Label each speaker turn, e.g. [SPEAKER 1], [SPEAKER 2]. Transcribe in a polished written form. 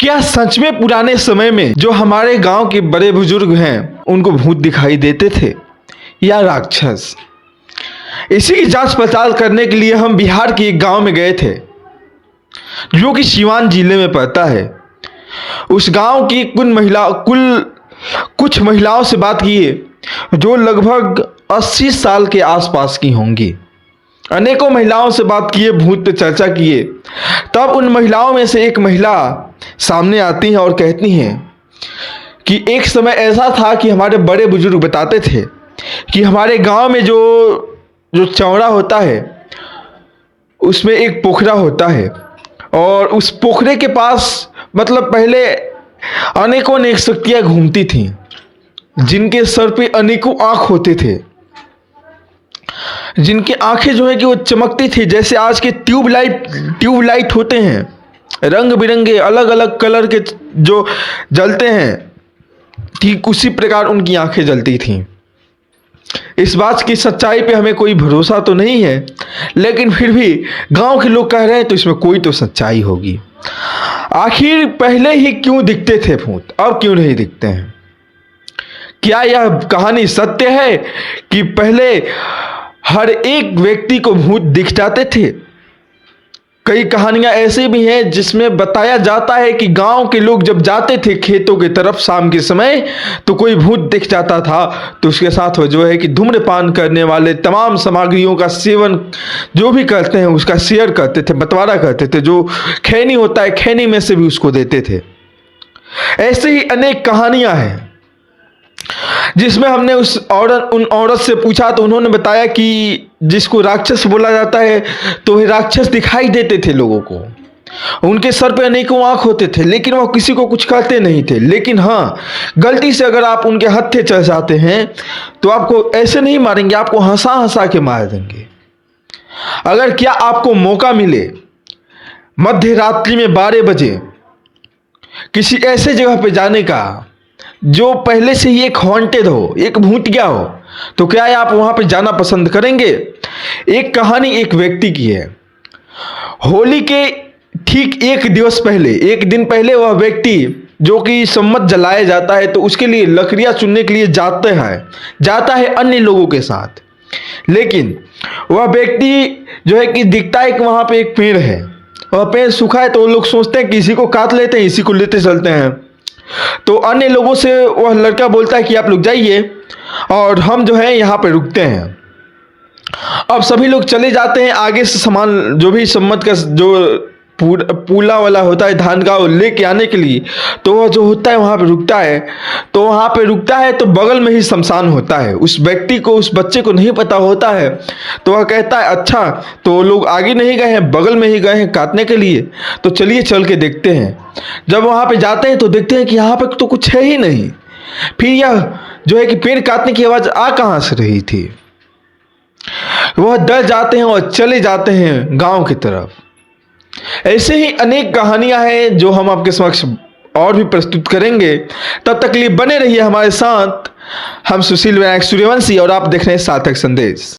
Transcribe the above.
[SPEAKER 1] क्या सच में पुराने समय में जो हमारे गांव के बड़े बुजुर्ग हैं उनको भूत दिखाई देते थे या राक्षस? इसी की जांच पड़ताल करने के लिए हम बिहार के एक गांव में गए थे जो कि सीवान जिले में पड़ता है। उस गांव की कुछ महिलाओं से बात किए जो लगभग 80 साल के आसपास की होंगी। अनेकों महिलाओं से बात किए, भूत पे चर्चा किए। तब उन महिलाओं में से एक महिला सामने आती है और कहती हैं कि एक समय ऐसा था कि हमारे बड़े बुजुर्ग बताते थे कि हमारे गांव में जो चौरा होता है उसमें एक पोखरा होता है और उस पोखरे के पास पहले अनेकों अनेक शक्तियाँ घूमती थीं जिनके सर पे अनेकों आँख होते थे, जिनकी आंखें जो है कि वो चमकती थी जैसे आज के ट्यूबलाइट होते हैं, रंग बिरंगे अलग अलग कलर के जो जलते हैं, ठीक उसी प्रकार उनकी आंखें जलती थीं। इस बात की सच्चाई पे हमें कोई भरोसा तो नहीं है, लेकिन फिर भी गांव के लोग कह रहे हैं तो इसमें कोई तो सच्चाई होगी। आखिर पहले ही क्यों दिखते थे भूत, अब क्यों नहीं दिखते हैं? क्या यह कहानी सत्य है कि पहले हर एक व्यक्ति को भूत दिख जाते थे? कई कहानियां ऐसी भी हैं जिसमें बताया जाता है कि गांव के लोग जब जाते थे खेतों की तरफ शाम के समय तो कोई भूत दिख जाता था तो उसके साथ वो जो है कि धूम्रपान करने वाले तमाम सामग्रियों का सेवन जो भी करते हैं उसका शेयर करते थे, बंटवारा करते थे। जो खैनी होता है खैनी में से भी उसको देते थे। ऐसे ही अनेक कहानियां हैं जिसमें हमने उन औरत से पूछा तो उन्होंने बताया कि जिसको राक्षस बोला जाता है तो वे राक्षस दिखाई देते थे लोगों को। उनके सर पे अनेकों आँख होते थे लेकिन वो किसी को कुछ कहते नहीं थे। लेकिन हाँ, गलती से अगर आप उनके हत्थे चढ़ जाते हैं तो आपको ऐसे नहीं मारेंगे, आपको हंसा हंसा के मार देंगे। अगर क्या आपको मौका मिले मध्य रात्रि में 12 बजे किसी ऐसे जगह पे जाने का जो पहले से ही एक हॉन्टेड हो, एक भूतिया हो, तो क्या आप वहां पे जाना पसंद करेंगे? एक कहानी एक व्यक्ति की है। होली के ठीक एक दिन पहले वह व्यक्ति जो कि सम्मत जलाया जाता है तो उसके लिए लकड़ियां चुनने के लिए जाता है अन्य लोगों के साथ। लेकिन वह व्यक्ति जो है कि दिखता है कि वहां पे एक पेड़ है, वह पेड़ सूखा है तो वो लोग सोचते हैं कि इसी को काट लेते हैं, इसी को लेते चलते हैं। तो अन्य लोगों से वह लड़का बोलता है कि आप लोग जाइए और हम जो है यहाँ पे रुकते हैं। अब सभी लोग चले जाते हैं, आगे से सामान जो भी सम्मत का जो पूला वाला होता है धान का, वो लेके आने के लिए। तो वह जो होता है वहाँ पे रुकता है। तो वहाँ पे रुकता है तो बगल में ही शमशान होता है। उस व्यक्ति को, उस बच्चे को नहीं पता होता है तो वह कहता है अच्छा, तो लोग आगे नहीं गए हैं, बगल में ही गए हैं काटने के लिए, तो चलिए चल के देखते हैं। जब वहाँ पे जाते हैं तो देखते हैं कि यहाँ पे तो कुछ है ही नहीं। फिर यह जो है कि पेड़ काटने की आवाज़ आ कहाँ से रही थी? वह डर जाते हैं और चले जाते हैं गाँव की तरफ। ऐसे ही अनेक कहानियां हैं जो हम आपके समक्ष और भी प्रस्तुत करेंगे। तब तक के लिए बने रहिए हमारे साथ। हम सुशील विनायक सूर्यवंशी और आप देख रहे हैं सार्थक संदेश।